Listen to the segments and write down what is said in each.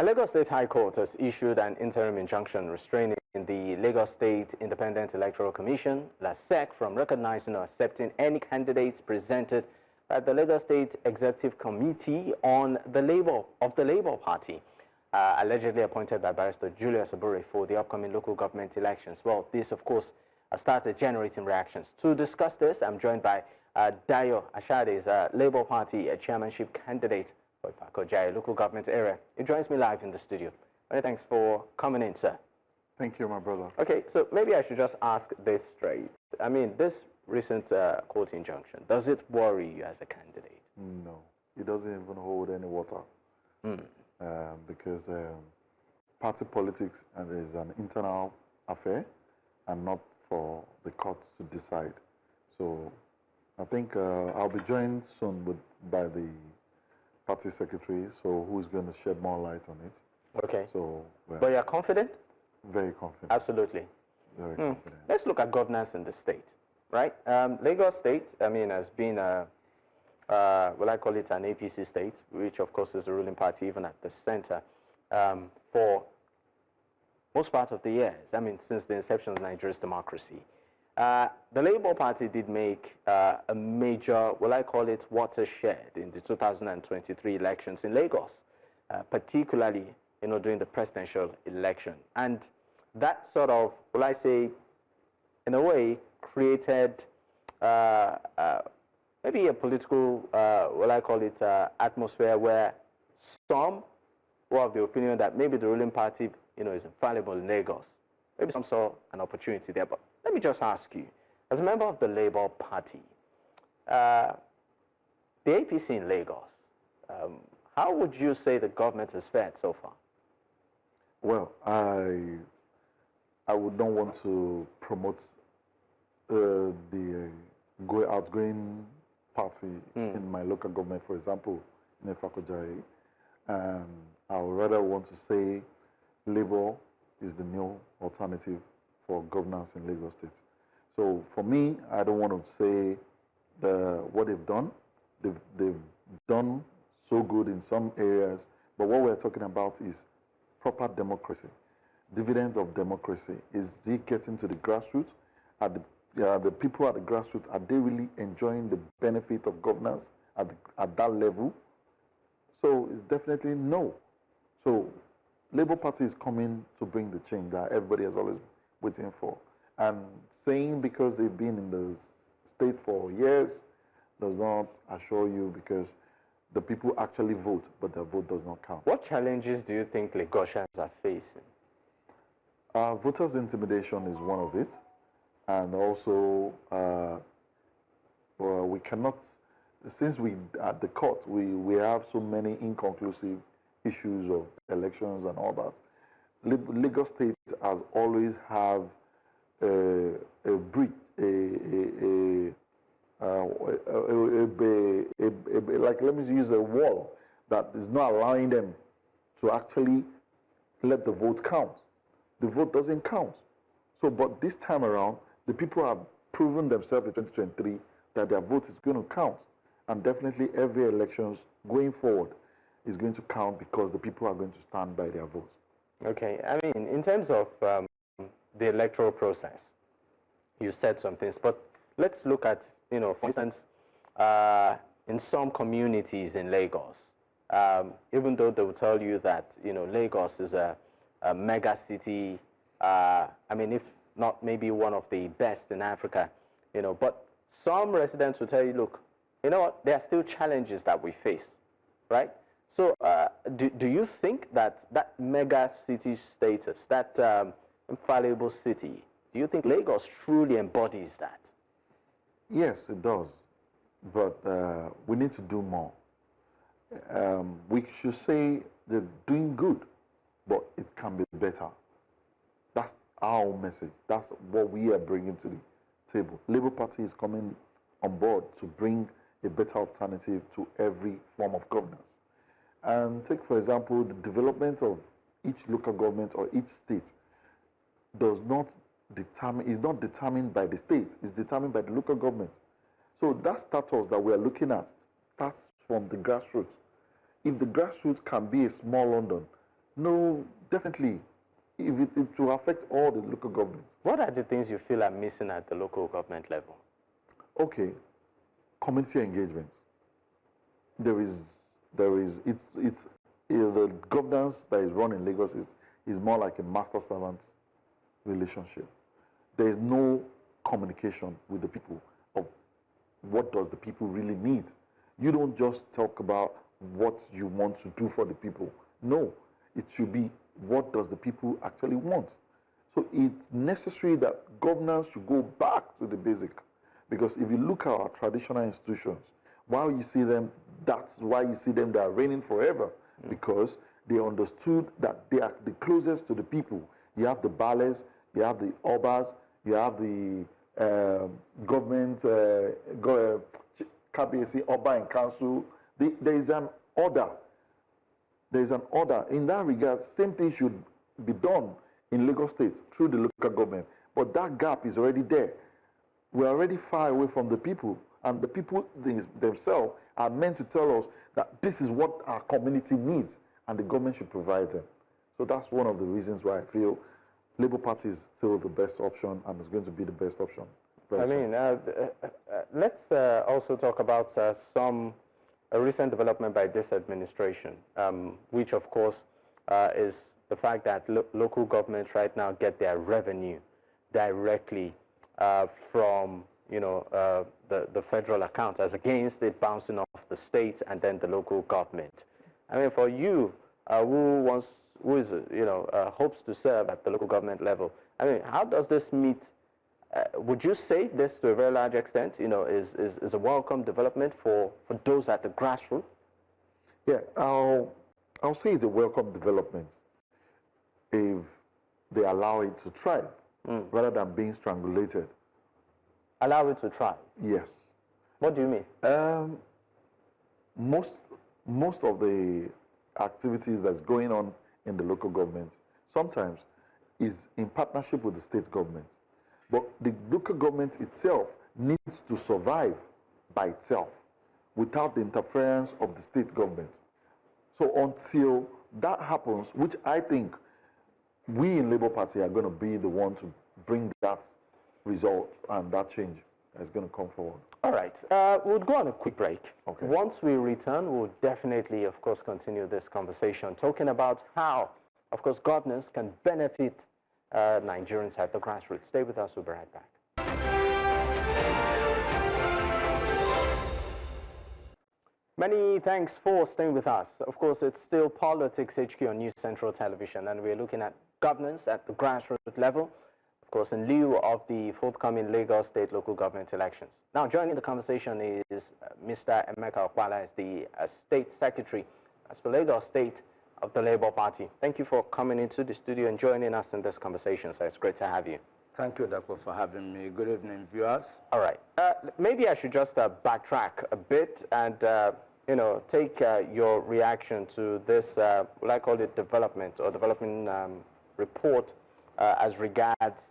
The Lagos State High Court has issued an interim injunction restraining the Lagos State Independent Electoral Commission, LASIEC, from recognizing or accepting any candidates presented by the Lagos State Executive Committee on the Labour Party, allegedly appointed by Barrister Julius Abure for the upcoming local government elections. Well, this, of course, has started generating reactions. To discuss this, I'm joined by Dayo, Asade's Labour Party chairmanship candidate for Ifako-Ijaye local government area. He joins me live in the studio. Many thanks for coming in, sir. Thank you, my brother. Okay, so maybe I should just ask this straight. I mean, this recent court injunction, does it worry you as a candidate? No, it doesn't even hold any water. Because party politics is an internal affair and not for the court to decide. So I think I'll be joined soon by the party secretary, so who's going to shed more light on it. Okay. So, well, but you're confident? Very confident. Absolutely. Very confident. Let's look at governance in the state, right? Lagos State, I mean, has been well, I call it an APC state, which of course is the ruling party even at the center, for most part of the years. I mean, since the inception of Nigeria's democracy. The Labour Party did make a major, well, I call it watershed in the 2023 elections in Lagos, particularly, during the presidential election. And that sort of, well, I say, in a way, created maybe a political, well, I call it atmosphere where some were of the opinion that maybe the ruling party, is infallible in Lagos. Maybe some saw an opportunity there. But let me just ask you, as a member of the Labour Party, the APC in Lagos, how would you say the government has fared so far? Well, I would not want to promote the outgoing party in my local government, for example, in Ifako-Ijaye. And I would rather want to say Labour is the new alternative for governance in Lagos State. So for me, I don't want to say what they've done. They've done so good in some areas, but what we're talking about is proper democracy, dividends of democracy. Is it getting to the grassroots? Are the people at the grassroots, are they really enjoying the benefit of governance at that level? So it's definitely no. So Labour Party is coming to bring the change that everybody has always waiting for. And saying because they've been in the state for years does not assure you, because the people actually vote, but their vote does not count. What challenges do you think Lagosians are facing? Voters' intimidation is one of it. And also, we cannot, since at the court, we have so many inconclusive issues of elections and all that. Lagos State has always have a breach, like, let me use a wall that is not allowing them to actually let the vote count. The vote doesn't count. So, but this time around, the people have proven themselves in 2023 that their vote is going to count. And definitely every elections going forward is going to count, because the people are going to stand by their votes. Okay. I mean, in terms of the electoral process, you said some things, but let's look at, for instance, in some communities in Lagos, even though they will tell you that, Lagos is a mega city, I mean, if not maybe one of the best in Africa, but some residents will tell you, look, you know what, there are still challenges that we face, right? So do you think that that mega city status, that infallible city, do you think Lagos truly embodies that? Yes, it does. But we need to do more. We should say they're doing good, but it can be better. That's our message. That's what we are bringing to the table. Labour Party is coming on board to bring a better alternative to every form of governance. And take, for example, the development of each local government or each state is not determined by the state, it's determined by the local government. So that status that we are looking at starts from the grassroots. If the grassroots can be a small London, No, definitely. If it will affect all the local governments. What are the things you feel are missing at the local government level? Okay, community engagement. The governance that is run in Lagos is more like a master-servant relationship. There is no communication with the people of what does the people really need. You don't just talk about what you want to do for the people. No, it should be what does the people actually want. So it's necessary that governance should go back to the basic. Because if you look at our traditional institutions, while you see them, that's why you see them, they are reigning forever. Because they understood that they are the closest to the people. You have the Bales, you have the Obas, you have the government, KBC, Oba and Council. There is an order. There is an order. In that regard, same thing should be done in Lagos State through the local government. But that gap is already there. We're already far away from the people. And the people themselves are meant to tell us that this is what our community needs, and the government should provide them. So that's one of the reasons why I feel Labour Party is still the best option, and is going to be the best option. I mean, let's also talk about a recent development by this administration, which of course is the fact that local governments right now get their revenue directly from the federal account, as against it bouncing off the state and then the local government. I mean, for you, who hopes to serve at the local government level, I mean, how does this meet? Would you say this to a very large extent, is a welcome development for those at the grassroots? Yeah, I'll say it's a welcome development if they allow it to thrive rather than being strangulated. Allow it to thrive? Yes. What do you mean? Most of the activities that's going on in the local government sometimes is in partnership with the state government. But the local government itself needs to survive by itself without the interference of the state government. So until that happens, which I think we in Labour Party are going to be the one to bring that result and that change is going to come forward. All right. We'll go on a quick break. Okay. Once we return, we'll definitely, of course, continue this conversation, talking about how, of course, governance can benefit Nigerians at the grassroots. Stay with us. We'll be right back. Many thanks for staying with us. Of course, it's still Politics HQ on News Central Television, and we're looking at governance at the grassroots level, of course, in lieu of the forthcoming Lagos State local government elections. Now, joining the conversation is Mr. Emeka Okpala, as the State Secretary as for Lagos State of the Labour Party. Thank you for coming into the studio and joining us in this conversation, so it's great to have you. Thank you, Dapo, for having me. Good evening, viewers. All right. Maybe I should just backtrack a bit and, take your reaction to this, what I call it, development or development report as regards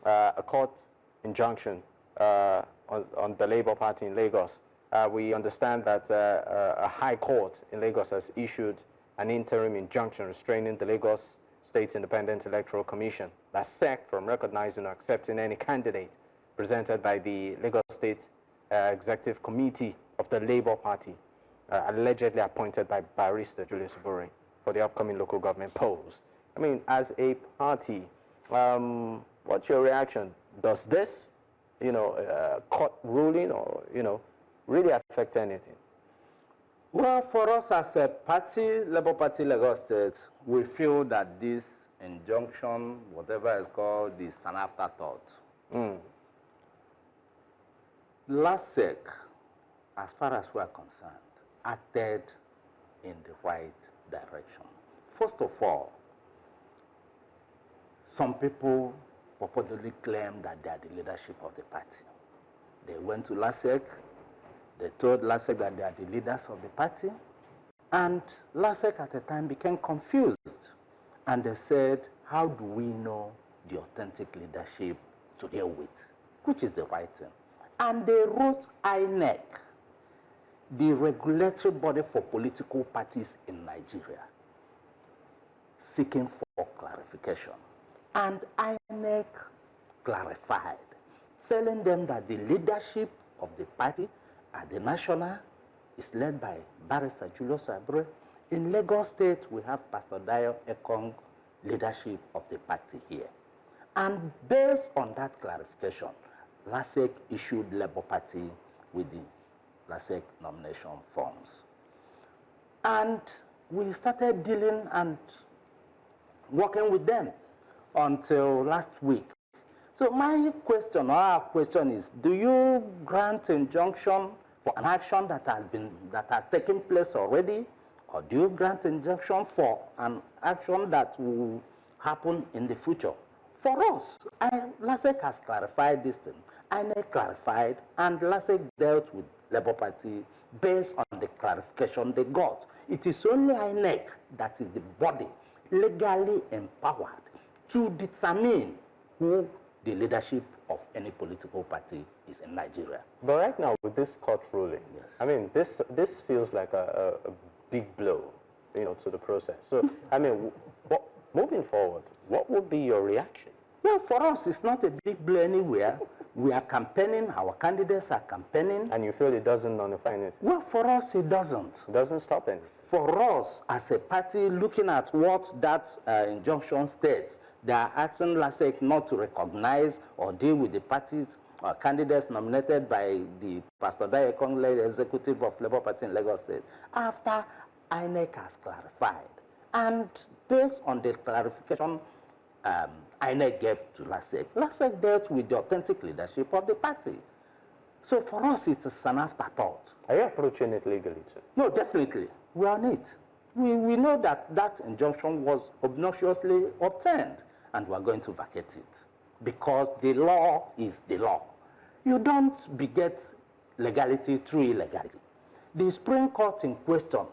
a court injunction on the Labour Party in Lagos. We understand that a high court in Lagos has issued an interim injunction restraining the Lagos State Independent Electoral Commission, LASIEC, from recognizing or accepting any candidate presented by the Lagos State Executive Committee of the Labour Party, allegedly appointed by Barrister Julius Abure for the upcoming local government polls. I mean, as a party, what's your reaction? Does this, court ruling or, really affect anything? Well, for us as a party, Labour Party Lagos State, we feel that this injunction, whatever it's called, is an afterthought. LASIEC, as far as we are concerned, acted in the right direction. First of all, some people purportedly claim that they are the leadership of the party. They went to LASIEC, they told LASIEC that they are the leaders of the party, and LASIEC at the time became confused. And they said, how do we know the authentic leadership to deal with? Which is the right thing. And they wrote INEC, the regulatory body for political parties in Nigeria, seeking for clarification. And INEC clarified, telling them that the leadership of the party at the national is led by Barrister Julius Abure. In Lagos State, we have Pastor Dayo leadership of the party here. And based on that clarification, LASIEC issued Labour Party with the LASIEC nomination forms. And we started dealing and working with them until last week. So my question, or our question is, do you grant injunction for an action that has taken place already, or do you grant injunction for an action that will happen in the future? For us, LASIEC has clarified this thing. INEC clarified, and LASIEC dealt with Labour Party based on the clarification they got. It is only INEC that is the body legally empowered to determine who the leadership of any political party is in Nigeria. But right now, with this court ruling, yes. I mean, this feels like a big blow, you know, to the process. So, I mean, moving forward, what would be your reaction? Well, for us, it's not a big blow anywhere. We are campaigning, our candidates are campaigning. And you feel it doesn't nullify anything? Well, for us, it doesn't. It doesn't stop anything? For us, as a party, looking at what that injunction states, they are asking LASIEC not to recognize or deal with the parties or candidates nominated by the Pastor Dayo executive of Labour Party in Lagos State, after INEC has clarified. And based on the clarification INEC gave to LASIEC, LASIEC dealt with the authentic leadership of the party. So for us, it is an afterthought. Are you approaching it legally too? No, definitely. We are on it. We know that that injunction was obnoxiously obtained, and we are going to vacate it because the law is the law. You don't beget legality through illegality. The Supreme Court in question,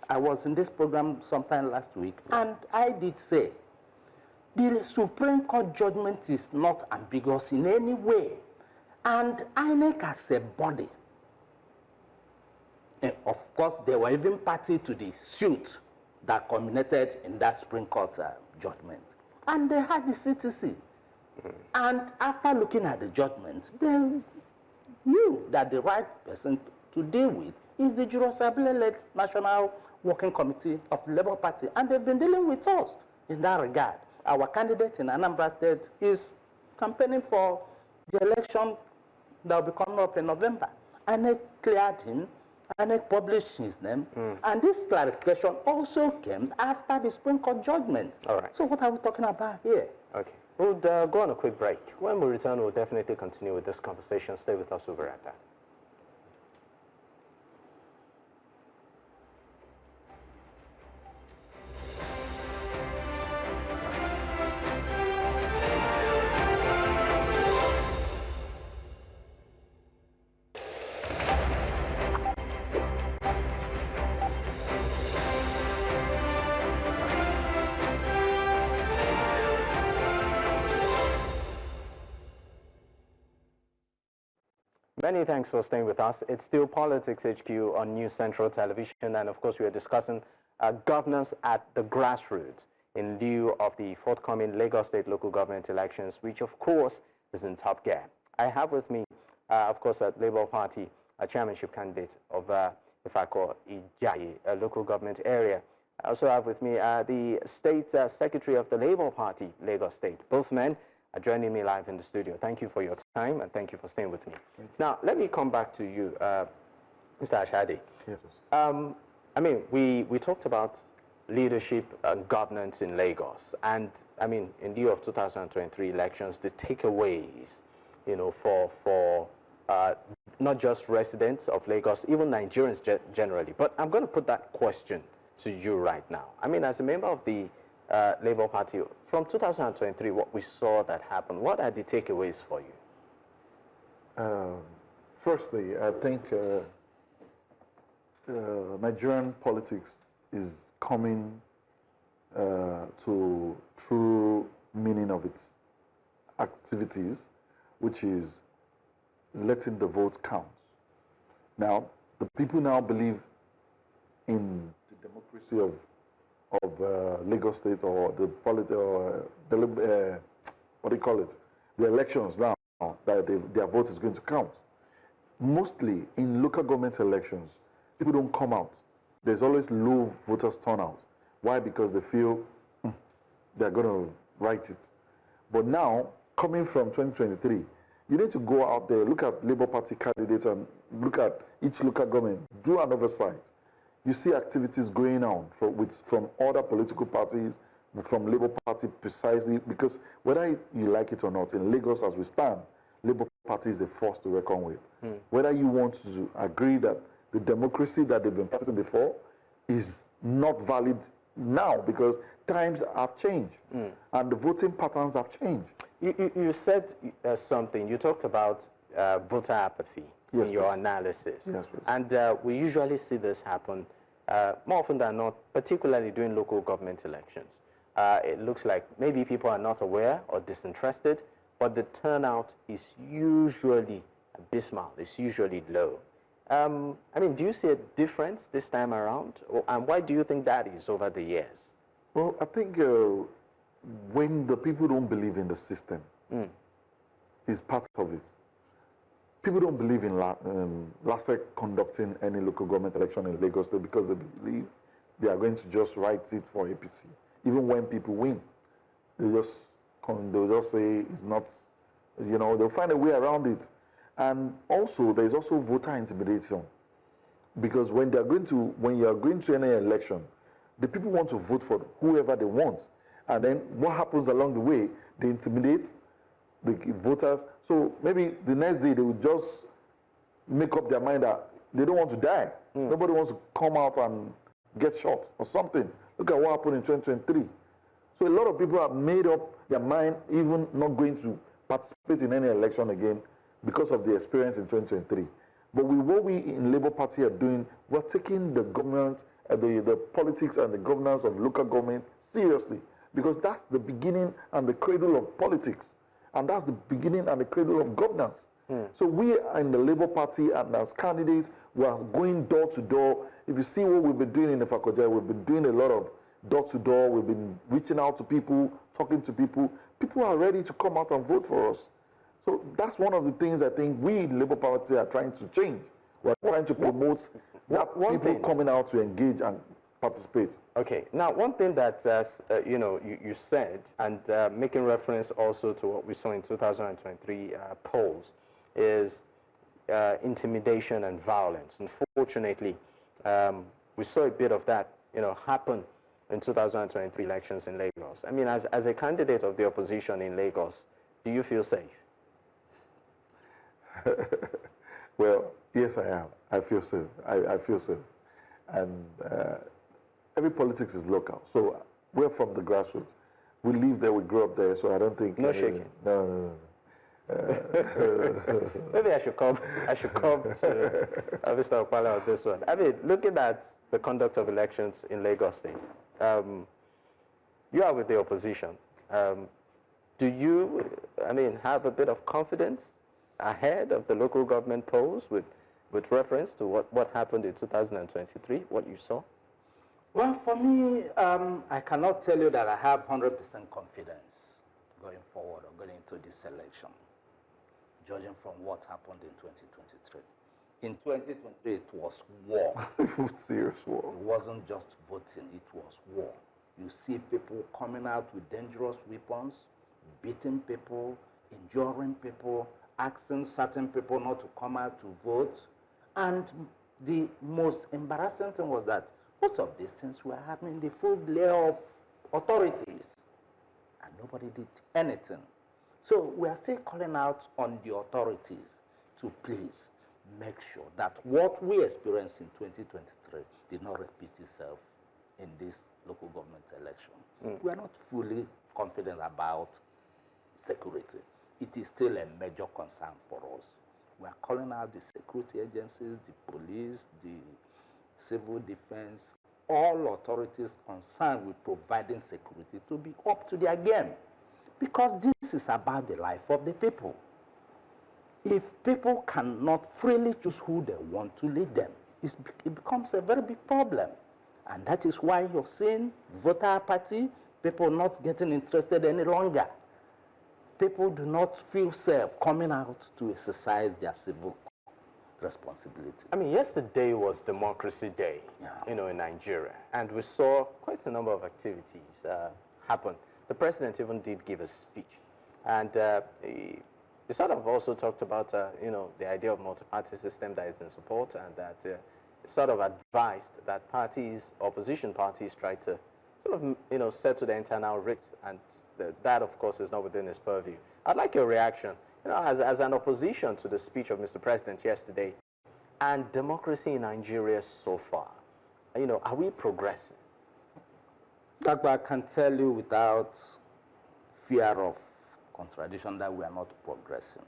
I was in this program sometime last week, and I did say, the Supreme Court judgment is not ambiguous in any way, and INEC as a body, and of course, they were even party to the suit that culminated in that Supreme Court judgment. And they had the CTC. And after looking at the judgment, they knew that the right person to deal with is the Julius Abure-led National Working Committee of the Labour Party. And they've been dealing with us in that regard. Our candidate in Anambra State is campaigning for the election that will be coming up in November. And they cleared him, and they published his name. And this clarification also came after the Supreme Court judgment. All right. So what are we talking about here? Okay. We'll go on a quick break. When we return, we'll definitely continue with this conversation. Stay with us. We'll be right back. Many thanks for staying with us. It's still Politics HQ on News Central Television, and of course we are discussing governance at the grassroots in lieu of the forthcoming Lagos State local government elections, which of course is in top gear. I have with me, of course, a Labour Party chairmanship candidate of Ifako-Ijaiye, a local government area. I also have with me the State Secretary of the Labour Party, Lagos State. Both men are joining me live in the studio. Thank you for your time, and thank you for staying with me. Now, let me come back to you, Mr. Asade. Yes, I mean, we talked about leadership and governance in Lagos, and I mean, in lieu of 2023 elections, the takeaways, you know, for not just residents of Lagos, even Nigerians generally. But I'm going to put that question to you right now. I mean, as a member of the Labour Party, from 2023, what we saw that happen, what are the takeaways for you? Firstly, I think Nigerian politics is coming to true meaning of its activities, which is letting the vote count. Now, the people now believe in the democracy of Lagos State or the what do you call it? The elections now, that their vote is going to count. Mostly in local government elections, people don't come out. There's always low voters turnout. Why? Because they feel they're going to write it. But now, coming from 2023, you need to go out there, look at Labour Party candidates and look at each local government, do an oversight. You see activities going on from other political parties, from Labour Party precisely, because whether you like it or not, in Lagos as we stand, Labour Party is the force to reckon with. Whether you want to agree that the democracy that they've been practicing before is not valid now because times have changed and the voting patterns have changed. You said something. You talked about voter apathy in your analysis. Yes, please. And we usually see this happen more often than not, particularly during local government elections. It looks like maybe people are not aware or disinterested, but the turnout is usually abysmal. It's usually low. I mean, do you see a difference this time around? And why do you think that is over the years? Well, I think when the people don't believe in the system, is part of it. People don't believe in LASIEC conducting any local government election in Lagos State because they believe they are going to just write it for APC. Even when people win, they'll just say it's not, you know, they'll find a way around it. And also, there's also voter intimidation. Because when you are going to any election, the people want to vote for whoever they want. And then what happens along the way, they intimidate the voters. So maybe the next day they will just make up their mind that they don't want to die. Nobody wants to come out and get shot or something. Look at what happened in 2023. So a lot of people have made up their mind even not going to participate in any election again because of the experience in 2023. But what we in Labour Party are doing, we're taking the government, the politics and the governance of local government seriously, because that's the beginning and the cradle of politics, and that's the beginning and the cradle of governance. So we are in the Labour Party, and as candidates, we are going door to door. If you see what we've been doing in the Ifako-Ijaye, we've been doing a lot of door to door. We've been reaching out to people, talking to people. People are ready to come out and vote for us. So that's one of the things I think we in Labour Party are trying to change. We're trying to promote people coming out to engage and participate. Okay. Now, one thing that you said, and making reference also to what we saw in 2023 polls, is intimidation and violence. Unfortunately, we saw a bit of that, happen in 2023 elections in Lagos. I mean, as a candidate of the opposition in Lagos, do you feel safe? Well, yes, I am. I feel safe. I feel safe. And every politics is local. So we're from the grassroots. We live there, we grew up there, so I don't think... No shaking. No. Maybe I should come to Mr. Okpala on this one. I mean, looking at the conduct of elections in Lagos State, you are with the opposition. Do you, have a bit of confidence ahead of the local government polls with reference to what happened in 2023, what you saw? Well, for me, I cannot tell you that I have 100% confidence going forward or going into this election, judging from what happened in 2023. In 2023, it was war. It was serious war. It wasn't just voting, it was war. You see people coming out with dangerous weapons, beating people, injuring people, asking certain people not to come out to vote. And the most embarrassing thing was that most of these things were happening in the full glare of authorities, and nobody did anything. So we are still calling out on the authorities to please make sure that what we experienced in 2023 did not repeat itself in this local government election. We are not fully confident about security. It is still a major concern for us. We are calling out the security agencies, the police, the civil defense, all authorities concerned with providing security to be up to their game, because this is about the life of the people. If people cannot freely choose who they want to lead them, it becomes a very big problem. And that is why you're seeing voter apathy, people not getting interested any longer. People do not feel safe coming out to exercise their civil responsibility. I mean, yesterday was Democracy Day, in Nigeria, and we saw quite a number of activities happen. The president even did give a speech, and he sort of also talked about, the idea of multi-party system that is in support, and that sort of advised that parties, opposition parties, try to sort of, settle the internal rift, and that, of course, is not within his purview. I'd like your reaction, as an opposition to the speech of Mr. President yesterday, and democracy in Nigeria so far. Are we progressing? Dr. I can tell you without fear of contradiction that we are not progressing.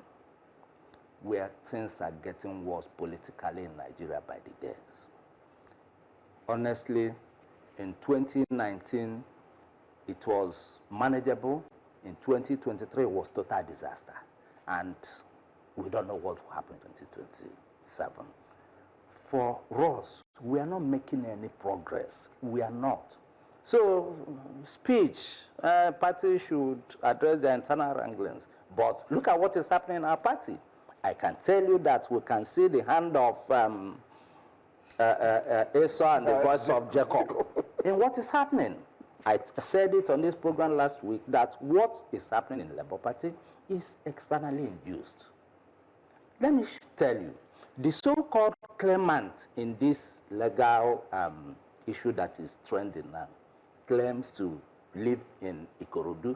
Where things are getting worse politically in Nigeria by the days. Honestly, in 2019, it was manageable. In 2023, it was total disaster. And we don't know what will happen in 2027. For us, we are not making any progress. We are not. So, speech, party should address the internal wranglings. But look at what is happening in our party. I can tell you that we can see the hand of Esau and the voice of Jacob in what is happening. I said it on this program last week that what is happening in the Labour Party is externally induced. Let me tell you, the so-called claimant in this legal issue that is trending now claims to live in Ikorodu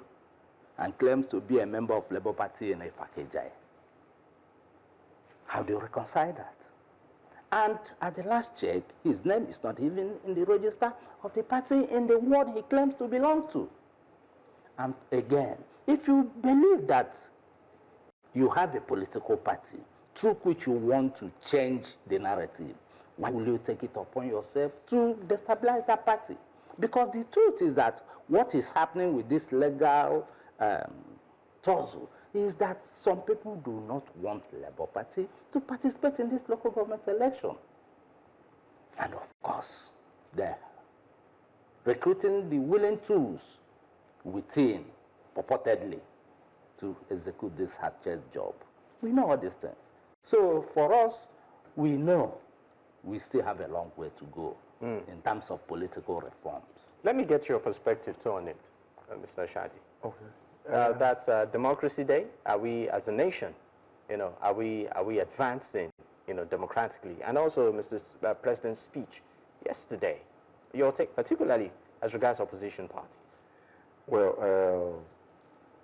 and claims to be a member of Labour Party in Ifako-Ijaiye. How do you reconcile that? And at the last check, his name is not even in the register of the party in the ward he claims to belong to. And again, if you believe that you have a political party through which you want to change the narrative, why will you take it upon yourself to destabilize that party? Because the truth is that what is happening with this legal tussle is that some people do not want the Labour Party to participate in this local government election. And of course, they're recruiting the willing tools within, purportedly, to execute this hard-chest job. We know all these things. So for us, we know we still have a long way to go in terms of political reforms. Let me get your perspective too on it, Mr. Asade. Okay. That's Democracy Day. Are we, as a nation, are we advancing, democratically? And also, Mr. President's speech yesterday, your take, particularly as regards opposition parties. Well,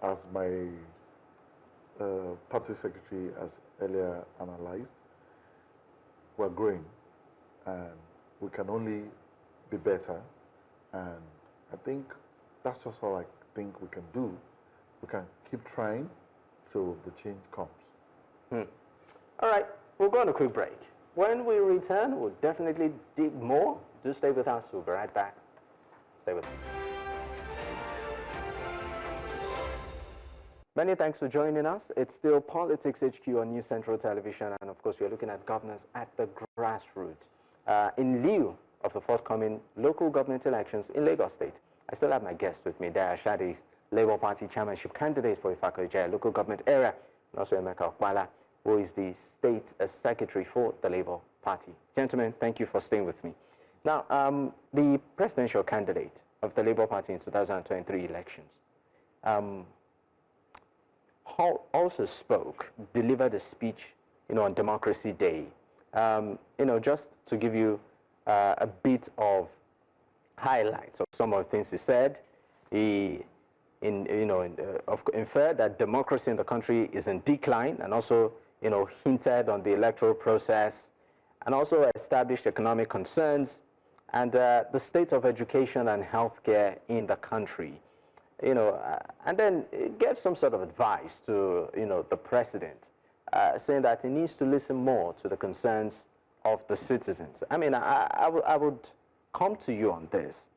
as my party secretary has earlier analyzed, we're growing, and we can only be better. And I think that's just all I think we can do. We can keep trying till the change comes. All right, we'll go on a quick break. When we return, we'll definitely dig more. Do stay with us. We'll be right back. Stay with us. Many thanks for joining us. It's still Politics HQ on New Central Television, and of course, we're looking at governance at the grassroots. In lieu of the forthcoming local government elections in Lagos State, I still have my guest with me, Dayo, Asade's Labour Party chairmanship candidate for Ifako-Ijaiye local government area, and also Emeka, Okpala, who is the state secretary for the Labour Party. Gentlemen, thank you for staying with me. Now, the presidential candidate of the Labour Party in 2023 elections also delivered a speech, on Democracy Day. Just to give you a bit of highlights of some of the things he said, he inferred that democracy in the country is in decline, and also, hinted on the electoral process, and also established economic concerns, and the state of education and healthcare in the country. And then it gave some sort of advice to, the president, saying that he needs to listen more to the concerns of the citizens. I mean, I would come to you on this.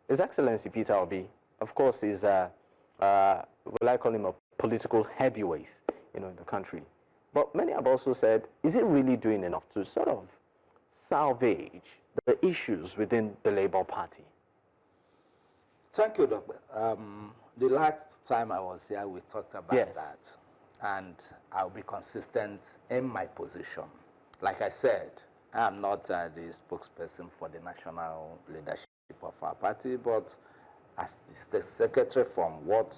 His Excellency Peter Obi, of course, is, will I call him a political heavyweight, in the country. But many have also said, is it really doing enough to sort of salvage, the issues within the Labour Party? Thank you, Doctor. The last time I was here, we talked about Yes. that, and I'll be consistent in my position. Like I said, I'm not the spokesperson for the national leadership of our party, but as the state secretary, from what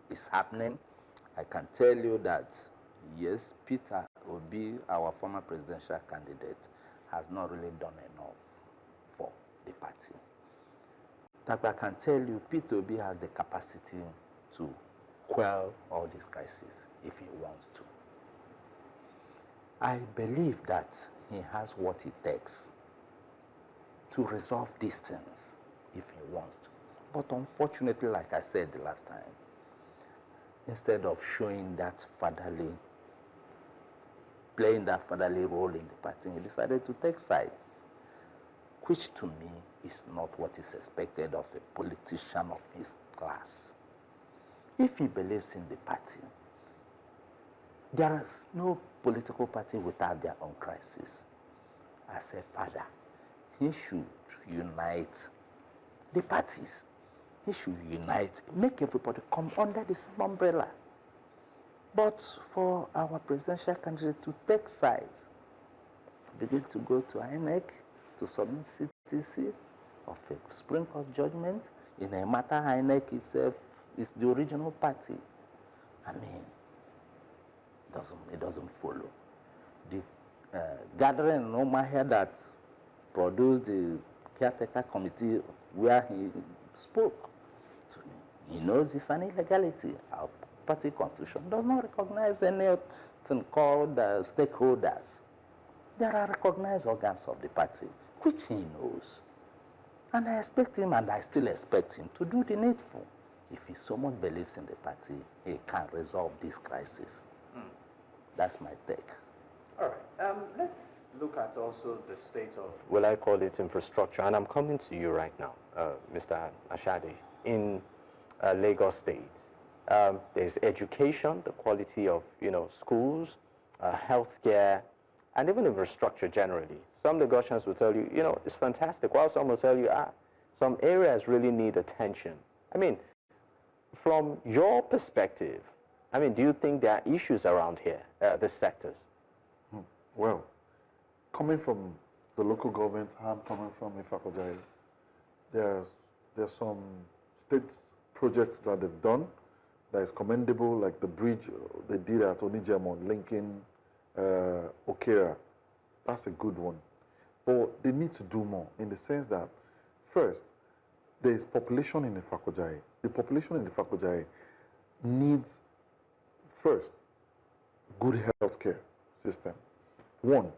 is happening, I can tell you that, yes, Peter Obi, our former presidential candidate, has not really done enough for the party. That I can tell you, Peter Obi has the capacity to quell all these crises if he wants to. I believe that he has what it takes to resolve these things if he wants to. But unfortunately, like I said the last time, instead of showing that fatherly, playing that fatherly role in the party, he decided to take sides, which to me is not what is expected of a politician of his class. If he believes in the party, there is no political party without their own crisis. As a father, he should unite the parties. He should unite, make everybody come under the same umbrella. But for our presidential candidate to take sides, begin to go to INEC, to submit CTC of a Supreme Court judgment in a matter INEC itself is the original party. I mean, it doesn't follow. The gathering in Omaha that produced the caretaker committee where he spoke, so he knows it's an illegality. Our party constitution does not recognize anything called stakeholders. There are recognized organs of the party, which he knows. And I expect him, and I still expect him, to do the needful. If he so much believes in the party, he can resolve this crisis. That's my take. All right. Let's look at also the state of, well, I call it infrastructure. And I'm coming to you right now, Mr. Asade, in Lagos State. There's education, the quality of, schools, healthcare, and even infrastructure generally. Some Lagosians will tell you, it's fantastic, while some will tell you, some areas really need attention. I mean, from your perspective, do you think there are issues around here, the sectors? Well, coming from the local government, I'm coming from Ifako-Ijaye, there's some state projects that they've done that is commendable, like the bridge they did at Onijemon, linking Okera. That's a good one. But they need to do more in the sense that, first, there is population in Ifako-Ijaye. The population in Ifako-Ijaye needs, first, good healthcare system. One,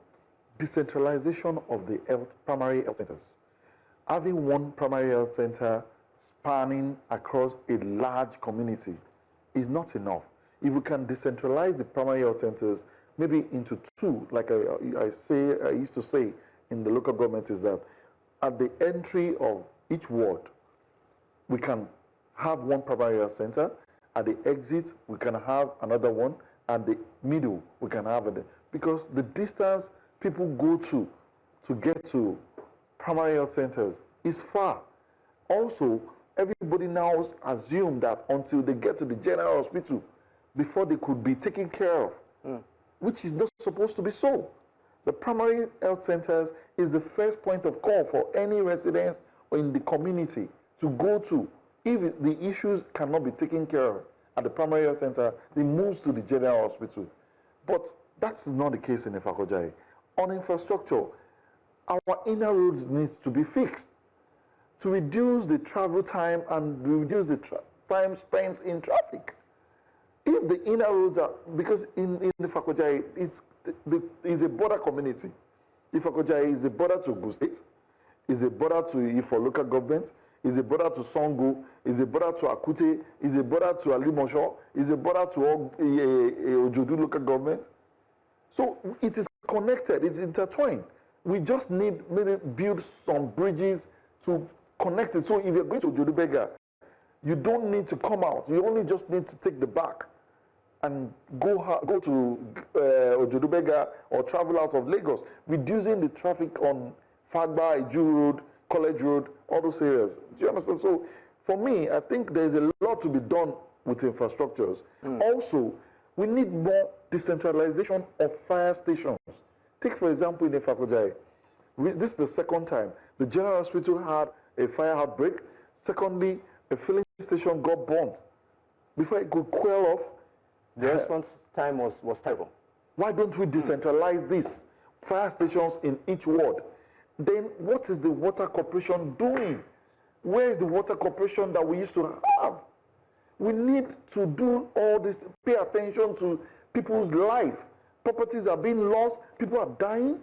decentralization of the primary health centers. Having one primary health center spanning across a large community is not enough. If we can decentralize the primary health centers maybe into two, like I used to say in the local government, is that at the entry of each ward, we can have one primary health center. At the exit, we can have another one. At the middle, we can have it. Because the distance people go to get to primary health centers is far. Also, everybody now assume that until they get to the general hospital, before they could be taken care of, which is not supposed to be so. The primary health centers is the first point of call for any residents in the community to go to. If the issues cannot be taken care of at the primary health center, they move to the general hospital. But that's not the case in Ifako-Ijaye. On infrastructure, our inner roads needs to be fixed to reduce the travel time and reduce the time spent in traffic. If the inner roads are, because in Ifako-Ijaye, it's a border community. Ifako-Ijaye is a border to Ogun State, is a border to Ifo local government, is a border to Songo, is a border to Akute, is a border to Alimosho, is a border to Ojodu local government. So it is connected, it's intertwined. We just need maybe build some bridges to connect it. So if you're going to Ojodu-Bega, you don't need to come out. You only just need to take the back and go to Ojodu-Bega or travel out of Lagos, reducing the traffic on Fagba, Iju Road, College Road, all those areas. Do you understand? So for me, I think there's a lot to be done with infrastructures. Also, we need more decentralization of fire stations. Take, for example, in Ifako-Ijaiye, this is the second time the General Hospital had a fire outbreak. Secondly, a filling station got burnt. Before it could quell off, the response time was terrible. Why don't we decentralize these fire stations in each ward? Then what is the water corporation doing? Where is the water corporation that we used to have? We need to do all this, pay attention to people's life. Properties are being lost, people are dying.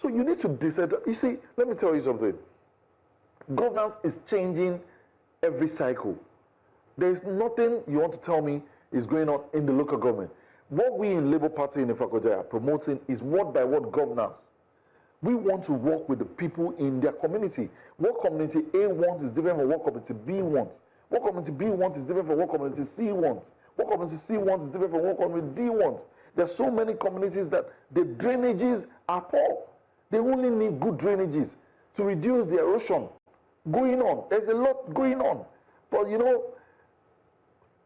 So you need to decentralize. You see, let me tell you something. Governance is changing every cycle. There's nothing you want to tell me is going on in the local government. What we in Labour Party in Ifako-Ijaiye are promoting is word by word governance. We want to work with the people in their community. What community A wants is different from what community B wants. What community B wants is different from what community C wants. What community C wants is different from what community D wants. There are so many communities that the drainages are poor. They only need good drainages to reduce the erosion going on. There's a lot going on. But you know,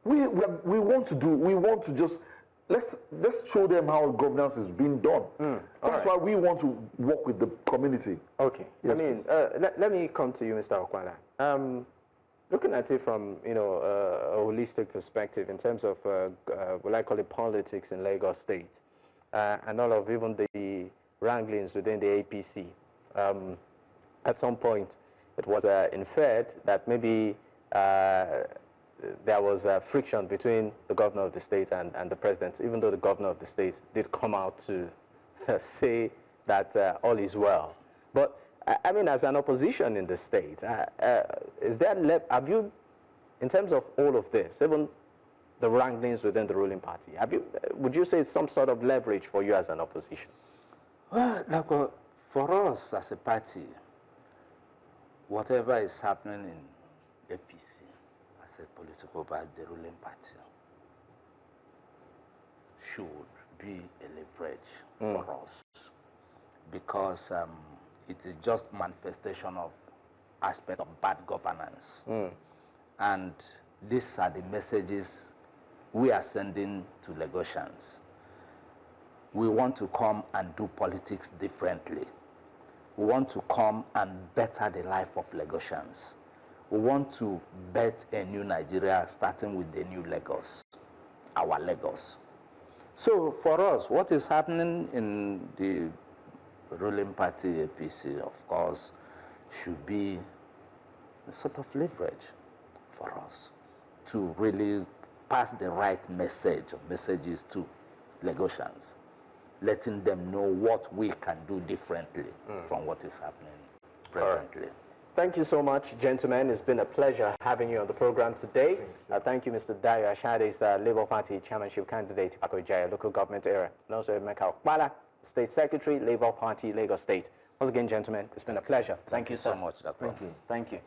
we want to just, let's show them how governance is being done. That's why we want to work with the community. Okay. Yes, I mean, let me come to you, Mr. Okpala. Looking at it from, you know, a holistic perspective in terms of, what I call it, politics in Lagos State, and all of even the wranglings within the APC. At some point, it was inferred that maybe there was friction between the governor of the state and the president, even though the governor of the state did come out to say that all is well. But I mean, as an opposition in the state, is there, have you, in terms of all of this, even the wranglings within the ruling party, would you say it's some sort of leverage for you as an opposition? Well, like, for us as a party, whatever is happening in APC as a political party, the ruling party, should be a leverage for us, because it is just manifestation of aspect of bad governance. And these are the messages we are sending to Lagosians. We want to come and do politics differently. We want to come and better the life of Lagosians. We want to bet a new Nigeria, starting with the new Lagos, our Lagos. So for us, what is happening in the ruling party APC, of course, should be a sort of leverage for us to really pass the right messages to Lagosians, letting them know what we can do differently from what is happening presently. Right. Thank you so much, gentlemen. It's been a pleasure having you on the program today. Thank you, Mr. Dayo Asade, Labour Party Chairmanship candidate, Ifako-Ijaiye local government area, and also Emeka Okpala, State Secretary, Labour Party, Lagos State. Once again, gentlemen, it's been a pleasure. Thank you so much. Thank you. Thank you.